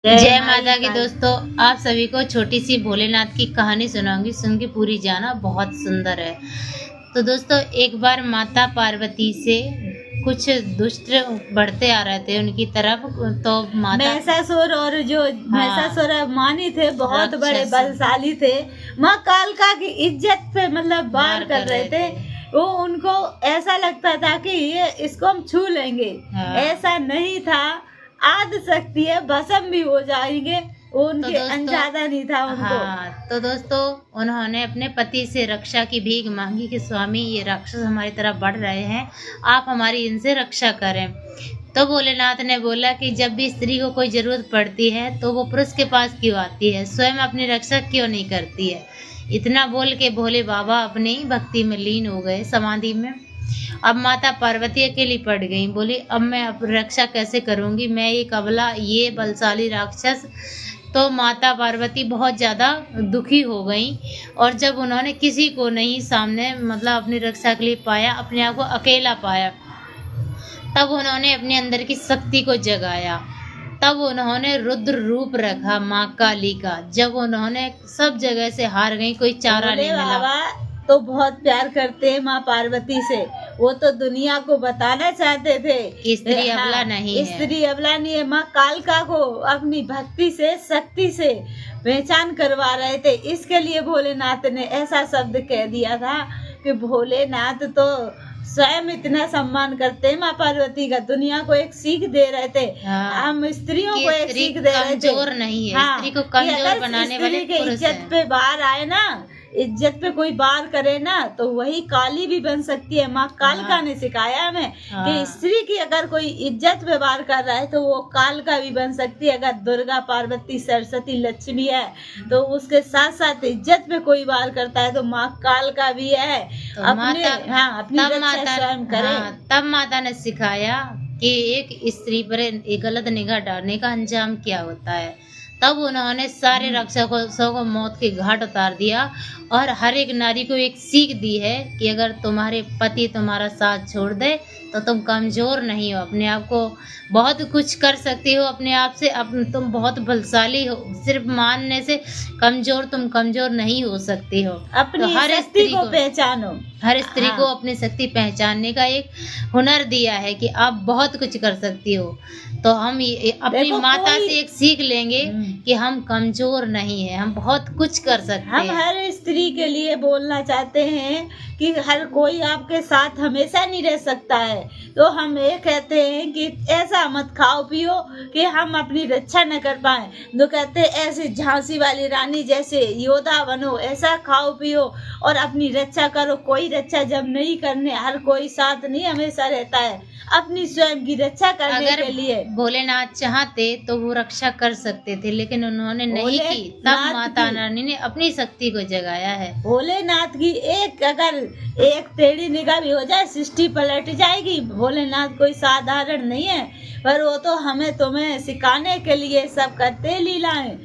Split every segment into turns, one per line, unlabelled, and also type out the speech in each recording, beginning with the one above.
जय माता की दोस्तों, आप सभी को छोटी सी भोलेनाथ की कहानी सुनाऊंगी। सुन के पूरी जाना, बहुत सुंदर है। तो दोस्तों, एक बार माता पार्वती से कुछ दुष्ट बढ़ते आ रहे थे उनकी तरफ। तो माता
महिषासुर और जो महिषासुर मानी थे बहुत बड़े बलशाली थे। माँ कालिका की इज्जत पे मतलब वार कर रहे थे। वो उनको ऐसा लगता था कि ये इसको हम छू लेंगे। ऐसा नहीं था, आद शक्ति है, भस्म भी हो जाएंगे। उनके अंदाजा नहीं था उनको।
तो दोस्तों, उन्होंने अपने पति से रक्षा की भीख मांगी कि स्वामी, ये राक्षस हमारी तरफ बढ़ रहे हैं, आप हमारी इनसे रक्षा करें। तो भोलेनाथ ने बोला कि जब भी स्त्री को कोई जरूरत पड़ती है तो वो पुरुष के पास क्यों आती है, स्वयं अपनी रक्षा क्यों नहीं करती है। इतना बोल के भोले बाबा अपनी भक्ति में लीन हो गए, समाधि में। अब माता पार्वती अकेली पड़ गई। बोली, अब मैं रक्षा कैसे करूंगी, मैं एक अबला, ये बलशाली राक्षस। तो माता पार्वती बहुत ज़्यादा दुखी हो गई। और जब उन्होंने किसी को नहीं सामने मतलब अपनी रक्षा के लिए पाया, अपने आप को अकेला पाया, तब उन्होंने अपने अंदर की शक्ति को जगाया। तब उन्होंने रुद्र रूप रखा माँ काली का। जब उन्होंने सब जगह से हार गई, कोई चारा नहीं मिला।
तो बहुत प्यार करते हैं माँ पार्वती से। वो तो दुनिया को बताना चाहते थे
कि स्त्री अबला नहीं है,
स्त्री अबला नहीं है। माँ कालिका को अपनी भक्ति से, शक्ति से पहचान करवा रहे थे। इसके लिए भोलेनाथ ने ऐसा शब्द कह दिया था कि भोलेनाथ तो स्वयं इतना सम्मान करते हैं माँ पार्वती का। दुनिया को एक सीख दे रहे थे। हम स्त्रियों को एक सीख दे रहे थे,
कमजोर नहीं है। स्त्री को कमजोर बनाने वाले पुरुष हैं।
इज्जत पे बाहर आए ना, इज्जत पे कोई बार करे ना, तो वही काली भी बन सकती है। माँ कालिका ने सिखाया हमें कि स्त्री की अगर कोई इज्जत पे बार कर रहा है तो वो कालिका भी बन सकती है। अगर दुर्गा, पार्वती, सरस्वती, लक्ष्मी है तो उसके साथ साथ इज्जत पे कोई बार करता है तो माँ कालिका भी है।
तो
अपनी रक्षा स्वयं करे।
तब माता ने सिखाया कि एक स्त्री पर गलत निगाह डालने का अंजाम क्या होता है। तब उन्होंने सारे राक्षसों को मौत के घाट उतार दिया और हर एक नारी को एक सीख दी है कि अगर तुम्हारे पति तुम्हारा साथ छोड़ दे तो तुम कमजोर नहीं हो, अपने आप को बहुत कुछ कर सकती हो। अपने आप से तुम बहुत बलशाली हो। सिर्फ मानने से तुम कमजोर नहीं हो सकती हो।
अपनी तो हर स्त्री को पहचानो।
हर स्त्री को अपनी शक्ति पहचानने का एक हुनर दिया है कि आप बहुत कुछ कर सकती हो। तो हम अपनी माता से एक सीख लेंगे कि हम कमजोर नहीं है, हम बहुत कुछ कर सकते हैं।
हम हर स्त्री के लिए बोलना चाहते हैं कि हर कोई आपके साथ हमेशा नहीं रह सकता है। तो हम ये कहते हैं कि ऐसा मत खाओ पियो कि हम अपनी रक्षा न कर पाए। तो कहते हैं ऐसी झांसी वाली रानी जैसे योद्धा बनो, ऐसा खाओ पियो और अपनी रक्षा करो। कोई रक्षा जब नहीं करने, हर कोई साथ नहीं हमेशा रहता है। अपनी स्वयं की रक्षा करने के लिए
भोलेनाथ चाहते तो वो रक्षा कर सकते थे, लेकिन उन्होंने नहीं की। तब माता रानी ने अपनी शक्ति को जगाया है।
भोलेनाथ की अगर एक टेढ़ी निगाह भी हो जाए, सृष्टि पलट जाएगी। भोलेनाथ कोई साधारण नहीं है, पर वो तो हमें तुम्हें सिखाने के लिए सब करते लीलाएं।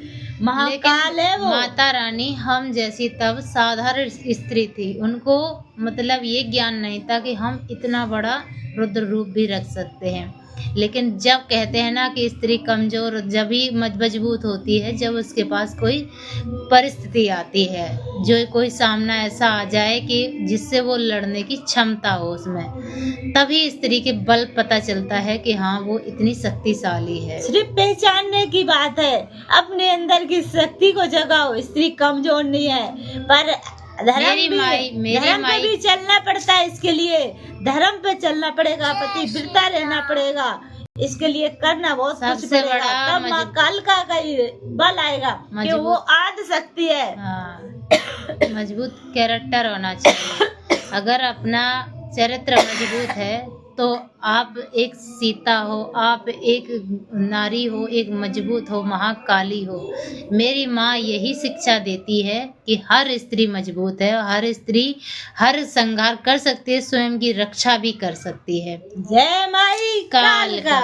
महाकाल है वो।
माता रानी हम जैसी तब साधारण स्त्री थी। उनको मतलब ये ज्ञान नहीं था कि हम इतना बड़ा रुद्र रूप भी रख सकते हैं। लेकिन जब कहते हैं ना कि स्त्री कमजोर जब ही मजबूत होती है, जब उसके पास कोई परिस्थिति आती है, जो कोई सामना ऐसा आ जाए कि जिससे वो लड़ने की क्षमता हो उसमें, तभी स्त्री के बल पता चलता है कि हाँ, वो इतनी शक्तिशाली है।
सिर्फ पहचानने की बात है, अपने अंदर की शक्ति को जगाओ। स्त्री कमजोर नहीं है, पर धर्म पे भी चलना पड़ता है। इसके लिए धर्म पे चलना पड़ेगा, पतिव्रता रहना पड़ेगा। इसके लिए करना बहुत कुछ पड़ेगा। तब माँ कालिका का बल आएगा कि वो आद सकती है।
मजबूत कैरेक्टर होना चाहिए। अगर अपना चरित्र मजबूत है तो आप एक सीता हो, आप एक नारी हो, एक मजबूत हो, महाकाली हो। मेरी माँ यही शिक्षा देती है कि हर स्त्री मजबूत है, हर स्त्री हर संघार कर सकती है, स्वयं की रक्षा भी कर सकती है।
जय माई कालिका।